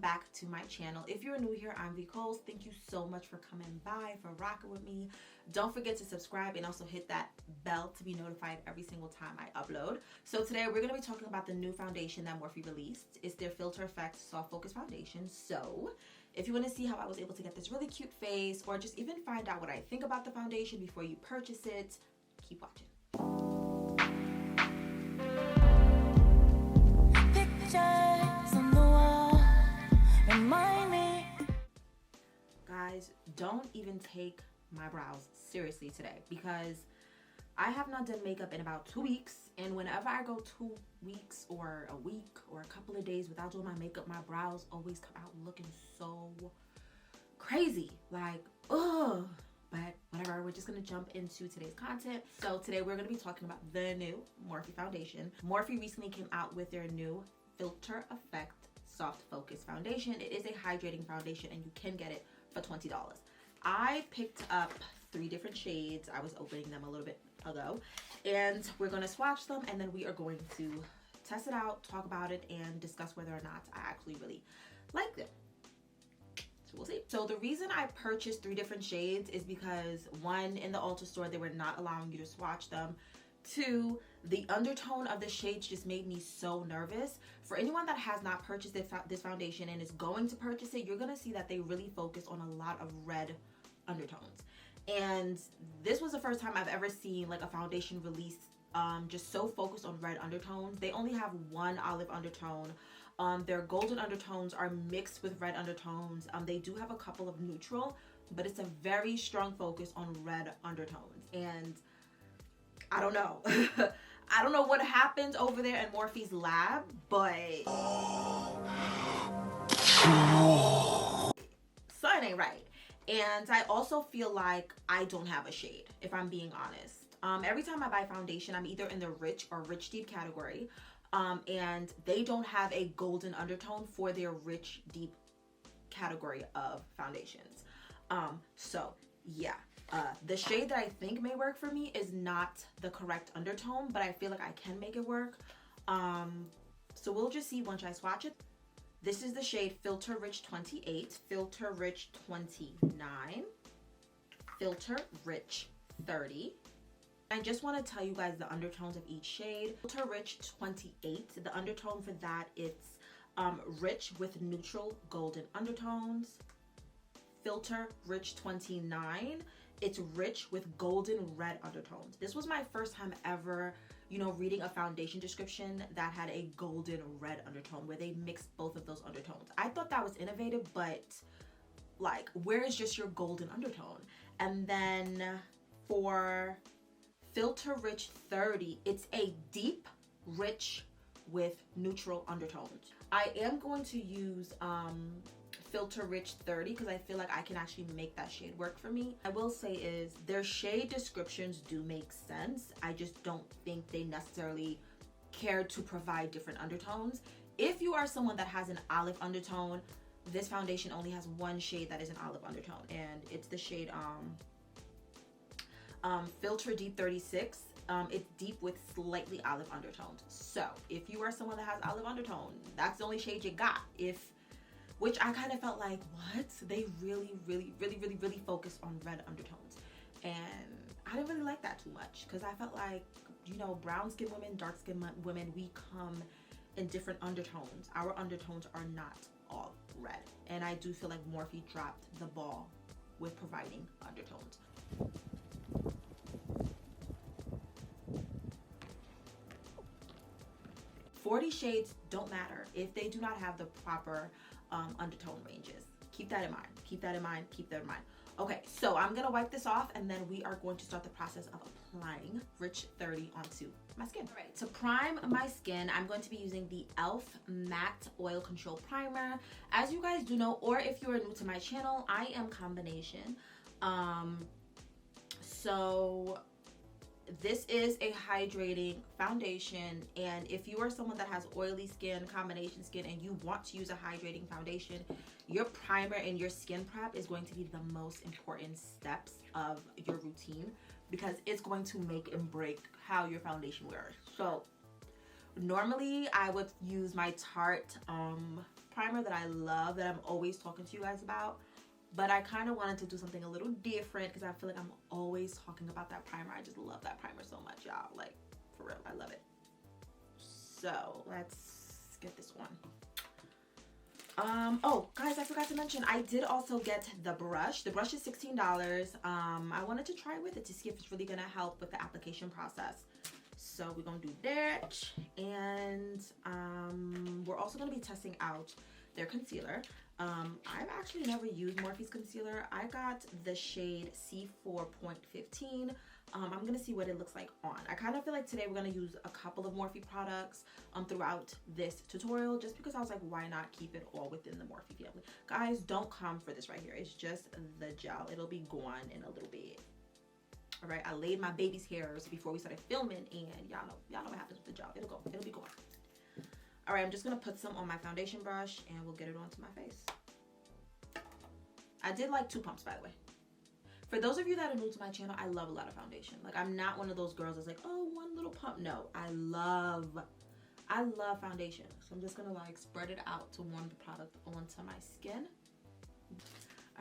back to my channel. If you're new here, I'm V Coles. Thank you so much for coming by, for rocking with me. Don't forget to subscribe and also hit that bell to be notified every single time I upload. So today we're going to be talking about the new foundation that Morphe released. It's their Filter Effect Soft Focus Foundation. So if you want to see how I was able to get this really cute face, or just even find out what I think about the foundation before you purchase it, keep watching. Guys, don't even take my brows seriously today, because I have not done makeup in about 2 weeks, and whenever I go 2 weeks or a week or a couple of days without doing my makeup, my brows always come out looking so crazy, like ugh. But whatever, we're just gonna jump into today's content. So today we're gonna be talking about the new Morphe foundation. Morphe recently came out with their new Filter Effect Soft Focus Foundation. It is a hydrating foundation and you can get it for $20. I picked up 3 different shades. I was opening them a little bit ago, and we're going to swatch them, and then we are going to test it out, talk about it, and discuss whether or not I actually really like them. So we'll see. So the reason I purchased 3 different shades is because 1, in the Ulta store, they were not allowing you to swatch them. 2, the undertone of the shades just made me so nervous. For anyone that has not purchased this foundation and is going to purchase it, you're gonna see that they really focus on a lot of red undertones. And this was the first time I've ever seen like a foundation released just so focused on red undertones. They only have 1 olive undertone. Their golden undertones are mixed with red undertones. They do have a couple of neutral, but it's a very strong focus on red undertones. And I don't know. I don't know what happens over there in Morphe's lab, but something ain't right. And I also feel like I don't have a shade, if I'm being honest. Every time I buy foundation, I'm either in the rich or rich deep category, and they don't have a golden undertone for their rich deep category of foundations. So yeah. The shade that I think may work for me is not the correct undertone, but I feel like I can make it work. So we'll just see once I swatch it. This is the shade Filter Rich 28, Filter Rich 29, Filter Rich 30. I just want to tell you guys the undertones of each shade. Filter Rich 28, the undertone for that, it's rich with neutral golden undertones. Filter Rich 29, it's rich with golden red undertones. This was my first time ever, reading a foundation description that had a golden red undertone where they mixed both of those undertones. I thought that was innovative, but like, where is just your golden undertone? And then for Filter Rich 30, it's a deep, rich with neutral undertones. I am going to use Filter Rich 30 because I feel like I can actually make that shade work for me. I will say is their shade descriptions do make sense. I just don't think they necessarily care to provide different undertones. If you are someone that has an olive undertone, this foundation only has 1 shade that is an olive undertone, and it's the shade Filter Deep 36. It's deep with slightly olive undertones. So if you are someone that has olive undertone, that's the only shade you got. Which I kind of felt like, what? They really focused on red undertones. And I didn't really like that too much, because I felt like, brown skin women, dark skin women, we come in different undertones. Our undertones are not all red. And I do feel like Morphe dropped the ball with providing undertones. $40 shades don't matter if they do not have the proper undertone ranges. Keep that in mind. Keep that in mind. Keep that in mind. Okay, so I'm gonna wipe this off, and then we are going to start the process of applying Rich 30 onto my skin. All right, to prime my skin, I'm going to be using the e.l.f. Matte Oil Control Primer. As you guys do know, or if you are new to my channel, I am combination. So this is a hydrating foundation, and if you are someone that has oily skin, combination skin, and you want to use a hydrating foundation, your primer and your skin prep is going to be the most important steps of your routine, because it's going to make and break how your foundation wears. So normally I would use my Tarte primer that I love, that I'm always talking to you guys about. But I kind of wanted to do something a little different because I feel like I'm always talking about that primer. I just love that primer so much, y'all. Like, for real, I love it. So, let's get this one. Oh, guys, I forgot to mention, I did also get the brush. The brush is $16. I wanted to try with it to see if it's really going to help with the application process. So, we're going to do that. And we're also going to be testing out their concealer. I've actually never used Morphe's concealer. I got the shade C4.15. I'm gonna see what it looks like on. I kind of feel like today we're gonna use a couple of Morphe products throughout this tutorial, just because I was like, why not keep it all within the Morphe family? Guys, don't come for this right here. It's just the gel. It'll be gone in a little bit. All right, I laid my baby's hairs before we started filming, and y'all know what happens with the gel. It'll be gone. All right, I'm just gonna put some on my foundation brush and we'll get it onto my face. I did like 2 pumps, by the way. For those of you that are new to my channel, I love a lot of foundation. Like, I'm not one of those girls that's like, oh, 1 little pump. No, I love foundation. So I'm just gonna like spread it out to warm the product onto my skin.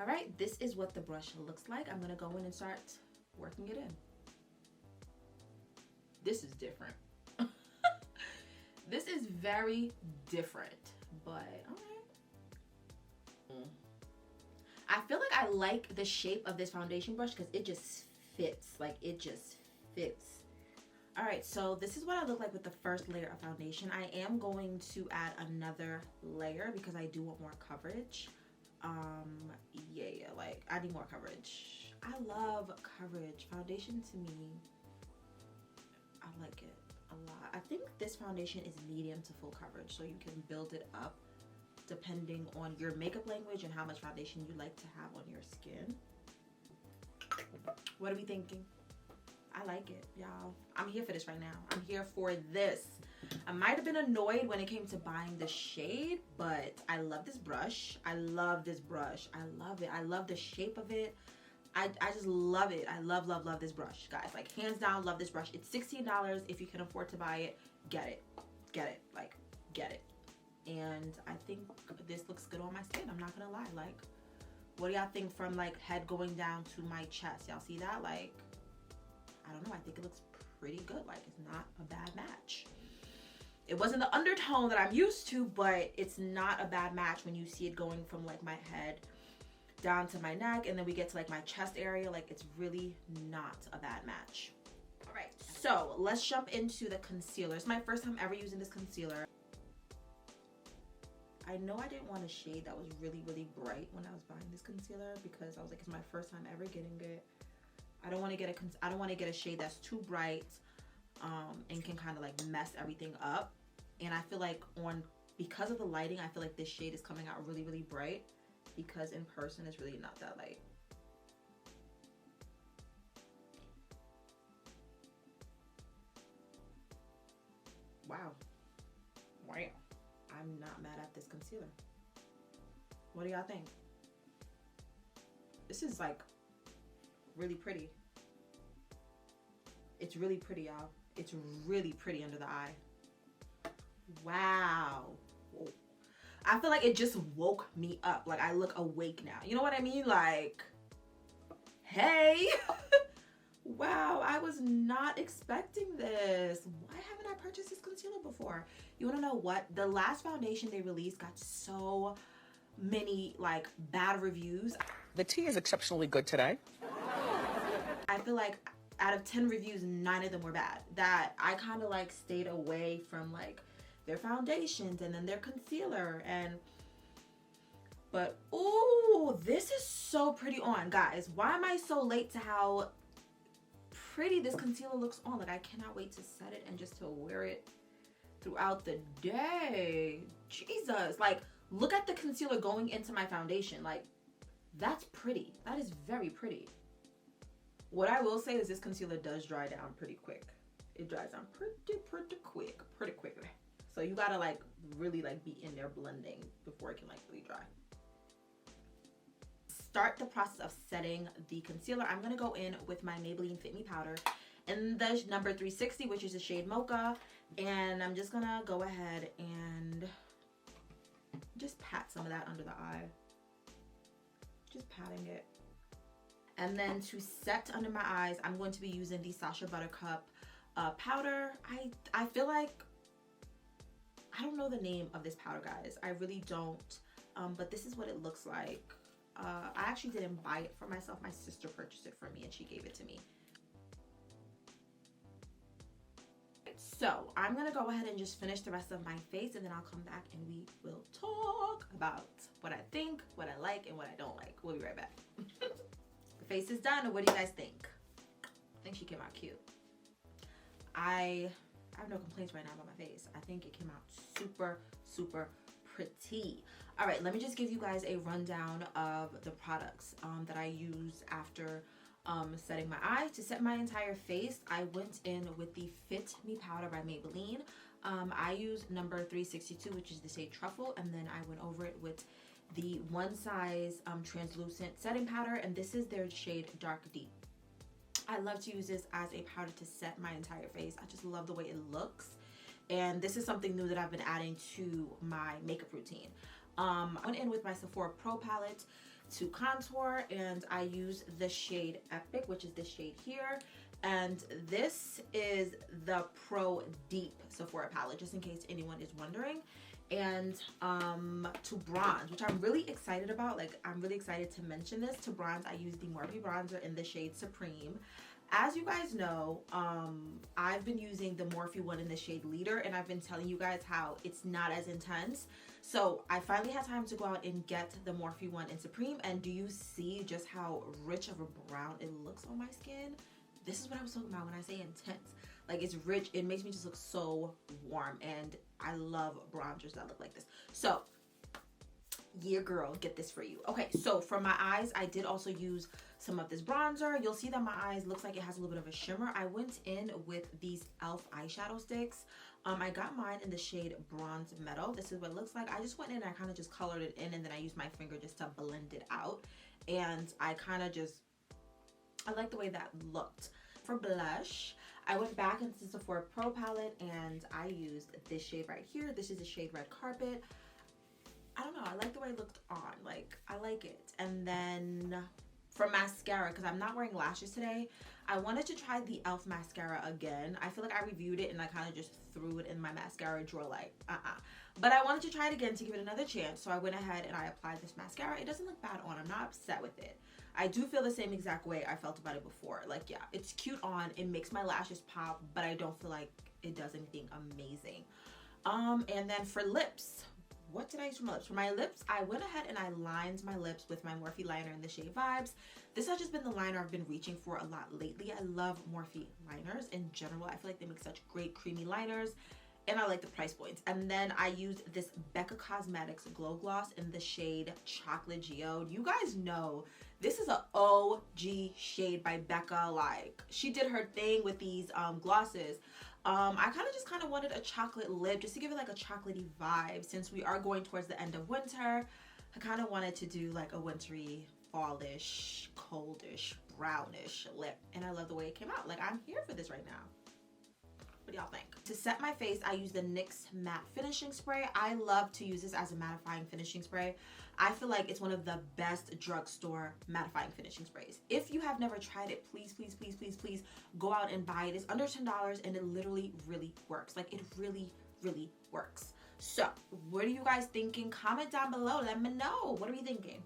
All right, this is what the brush looks like. I'm gonna go in and start working it in. This is different. This is very different, but all right. I feel like I like the shape of this foundation brush because it just fits. Like, it just fits. All right, so this is what I look like with the first layer of foundation. I am going to add another layer because I do want more coverage. Yeah, like, I need more coverage. I love coverage. Foundation, to me, I like it a lot. I think this foundation is medium to full coverage, so you can build it up depending on your makeup language and how much foundation you like to have on your skin. What are we thinking? I like it, y'all. I'm here for this right now. I'm here for this. I might have been annoyed when it came to buying the shade, but I love this brush. I love this brush. I love it. I love the shape of it. I just love it. I love this brush, guys. Like, hands down, love this brush. It's $16. If you can afford to buy it, get it. Get it. Like, get it. And I think this looks good on my skin. I'm not gonna lie. Like, what do y'all think from like head going down to my chest? Y'all see that? Like, I don't know. I think it looks pretty good. Like, it's not a bad match. It wasn't the undertone that I'm used to, but it's not a bad match when you see it going from like my head down to my neck, and then we get to like my chest area. Like, it's really not a bad match. All right, so let's jump into the concealer. It's my first time ever using this concealer. I know I didn't want a shade that was really, really bright when I was buying this concealer because I was like, it's my first time ever getting it. I don't want to get a shade that's too bright and can kind of like mess everything up. And I feel like because of the lighting, I feel like this shade is coming out really, really bright, because in person it's really not that light. Wow. I'm not mad at this concealer. What do y'all think? This is like really pretty. It's really pretty, y'all. It's really pretty under the eye. Wow. Whoa. I feel like it just woke me up. Like, I look awake now. You know what I mean? Like, hey. Wow, I was not expecting this. Why haven't I purchased this concealer before? You wanna know what? The last foundation they released got so many like bad reviews. The tea is exceptionally good today. I feel like out of 10 reviews, 9 of them were bad. That I kind of like stayed away from like their foundations and then their concealer. But ooh, this is so pretty on, guys. Why am I so late to how pretty this concealer looks on? Like, I cannot wait to set it and just to wear it throughout the day. Jesus, like, look at the concealer going into my foundation. Like, that's pretty. That is very pretty. What I will say is this concealer does dry down pretty quick. It dries down pretty quickly. So you gotta like really like be in there blending before it can like really dry. Start the process of setting the concealer. I'm gonna go in with my Maybelline Fit Me powder in the number 360, which is the shade Mocha, and I'm just gonna go ahead and just pat some of that under the eye. Just patting it. And then to set under my eyes, I'm going to be using the Sacha Buttercup powder. I feel like, I don't know the name of this powder, guys. I really don't. But this is what it looks like. I actually didn't buy it for myself. My sister purchased it for me and she gave it to me. So I'm gonna go ahead and just finish the rest of my face, and then I'll come back and we will talk about what I think, what I like, and what I don't like. We'll be right back. The face is done. What do you guys think? I think she came out cute. I have no complaints right now about my face. I think it came out super, super pretty. All right, let me just give you guys a rundown of the products that I use after setting my eye. To set my entire face, I went in with the Fit Me powder by Maybelline. I used number 362, which is the shade Truffle, and then I went over it with the One Size translucent setting powder, and this is their shade Dark Deep. I love to use this as a powder to set my entire face. I just love the way it looks, and this is something new that I've been adding to my makeup routine. I went in with my Sephora Pro palette to contour, and I use the shade Epic, which is this shade here, and this is the Pro Deep Sephora palette, just in case anyone is wondering. And to bronze, which I'm really excited about, like I'm really excited to mention this. To bronze, I use the Morphe bronzer in the shade Supreme. As you guys know, I've been using the Morphe one in the shade Leader, and I've been telling you guys how it's not as intense. So I finally had time to go out and get the Morphe one in Supreme, and do you see just how rich of a brown it looks on my skin? This is what I was talking about when I say intense. Like, it's rich, it makes me just look so warm, and I love bronzers that look like this. So yeah, girl, get this for you. Okay, so for my eyes, I did also use some of this bronzer. You'll see that my eyes looks like it has a little bit of a shimmer. I went in with these e.l.f. eyeshadow sticks. I got mine in the shade Bronze Metal. This is what it looks like. I just went in and I kind of just colored it in, and then I used my finger just to blend it out. And I kind of just, I like the way that looked. For blush, I went back into the Sephora Pro palette and I used this shade right here. This is the shade Red Carpet. I don't know, I like the way it looked on. Like, I like it. And then for mascara, because I'm not wearing lashes today, I wanted to try the e.l.f. mascara again. I feel like I reviewed it and I kind of just threw it in my mascara drawer like, But I wanted to try it again to give it another chance, so I went ahead and I applied this mascara. It doesn't look bad on. I'm not upset with it. I do feel the same exact way I felt about it before. Like, yeah, it's cute on. It makes my lashes pop, but I don't feel like it does anything amazing. And then for lips, what did I use for my lips? For my lips, I went ahead and I lined my lips with my Morphe liner in the shade Vibes. This has just been the liner I've been reaching for a lot lately. I love Morphe liners in general. I feel like they make such great creamy liners, and I like the price points. And then I used this Becca Cosmetics Glow Gloss in the shade Chocolate Geode. You guys know this is a OG shade by Becca. Like, she did her thing with these glosses. I kind of wanted a chocolate lip just to give it like a chocolatey vibe. Since we are going towards the end of winter, I kind of wanted to do like a wintry, fallish, coldish, brownish lip, and I love the way it came out. Like, I'm here for this right now. What do y'all think? To set my face, I use the NYX Matte Finishing Spray. I love to use this as a mattifying finishing spray. I feel like it's one of the best drugstore mattifying finishing sprays. If you have never tried it, please, please, please, please, please go out and buy it. It's under $10 and it literally really works. Like, it really, really works. So, what are you guys thinking? Comment down below. Let me know. What are we thinking?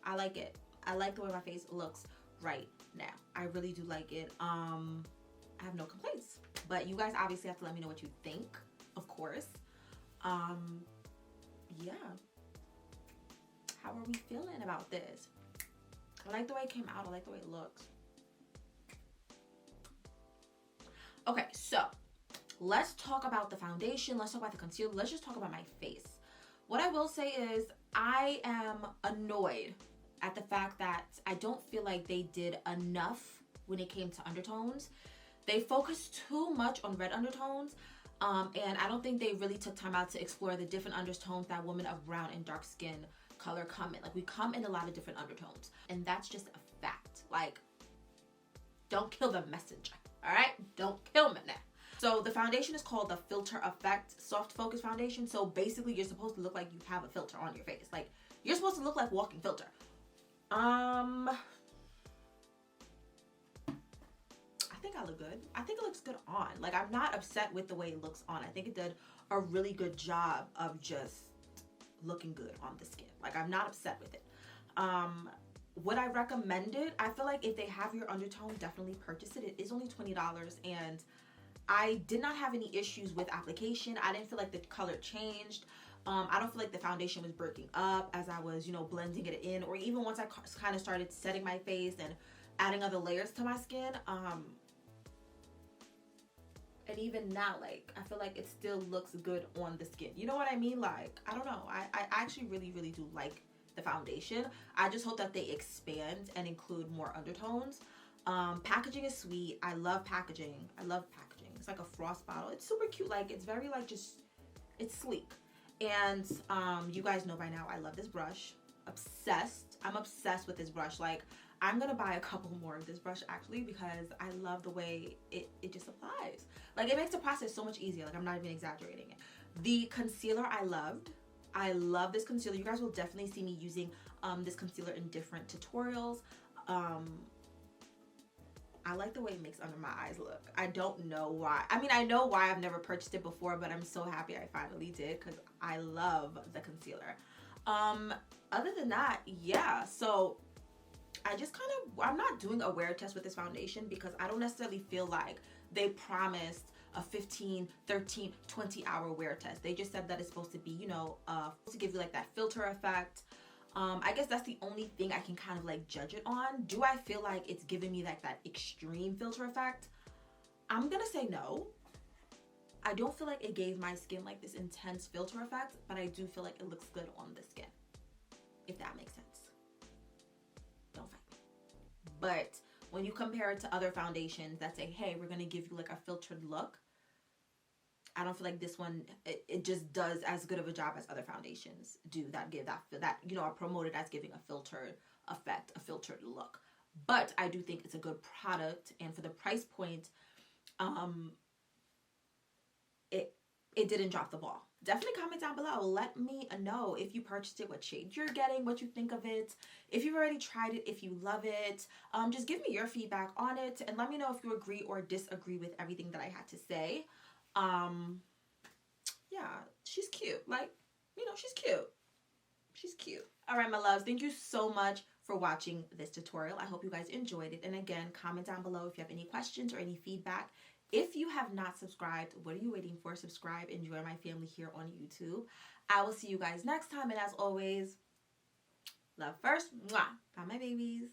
I like it. I like the way my face looks right now. I really do like it. I have no complaints. But you guys obviously have to let me know what you think, of course. Yeah. How are we feeling about this? I like the way it came out. I like the way it looks. Okay, so let's talk about the foundation. Let's talk about the concealer. Let's just talk about my face. What I will say is I am annoyed at the fact that I don't feel like they did enough when it came to undertones. They focused too much on red undertones, and I don't think they really took time out to explore the different undertones that women of brown and dark skin color come in. Like, we come in a lot of different undertones, and that's just a fact. Like, don't kill the messenger, all right? Don't kill me now. So the foundation is called the Filter Effect Soft Focus Foundation. So basically you're supposed to look like you have a filter on your face. Like, you're supposed to look like walking filter. I think I look good. I think it looks good on. Like, I'm not upset with the way it looks on. I think it did a really good job of just looking good on the skin. Like, I'm not upset with it. Would I recommend it? I feel like if they have your undertone, definitely purchase it. It is only $20, and I did not have any issues with application. I didn't feel like the color changed. I don't feel like the foundation was breaking up as I was, you know, blending it in, or even once I kind of started setting my face and adding other layers to my skin. And even now, like, I feel like it still looks good on the skin. You know what I mean? Like, I don't know. I actually really, really do like the foundation. I just hope that they expand and include more undertones. Packaging is sweet. I love packaging. I love packaging. It's like a frost bottle. It's super cute. Like, it's very, like, just, it's sleek. And you guys know by now I love this brush. Obsessed. I'm obsessed with this brush. Like, I'm gonna buy a couple more of this brush actually, because I love the way it just applies. Like, it makes the process so much easier. Like, I'm not even exaggerating it. The concealer I loved. I love this concealer. You guys will definitely see me using this concealer in different tutorials. I like the way it makes under my eyes look. I don't know why. I mean, I know why I've never purchased it before, but I'm so happy I finally did because I love the concealer. Other than that, yeah. So I just kind of, I'm not doing a wear test with this foundation because I don't necessarily feel like they promised a 15, 13, 20 hour wear test. They just said that it's supposed to be, you know, to give you like that filter effect. I guess that's the only thing I can kind of like judge it on. Do I feel like it's giving me like that extreme filter effect? I'm gonna say no. I don't feel like it gave my skin like this intense filter effect, but I do feel like it looks good on the skin, if that makes sense. Don't fight me. But when you compare it to other foundations that say, hey, we're gonna give you like a filtered look, I don't feel like this one, it just does as good of a job as other foundations do that give that you know, are promoted as giving a filtered effect, a filtered look. But I do think it's a good product, and for the price point, it didn't drop the ball. Definitely comment down below. Let me know if you purchased it, what shade you're getting, what you think of it, if you've already tried it, if you love it. Just give me your feedback on it, and let me know if you agree or disagree with everything that I had to say. Yeah, she's cute. Like, you know, she's cute. She's cute. All right, my loves, thank you so much for watching this tutorial. I hope you guys enjoyed it. And again, comment down below if you have any questions or any feedback. If you have not subscribed, what are you waiting for? Subscribe and join my family here on YouTube. I will see you guys next time. And as always, love first. Mwah. Bye, my babies.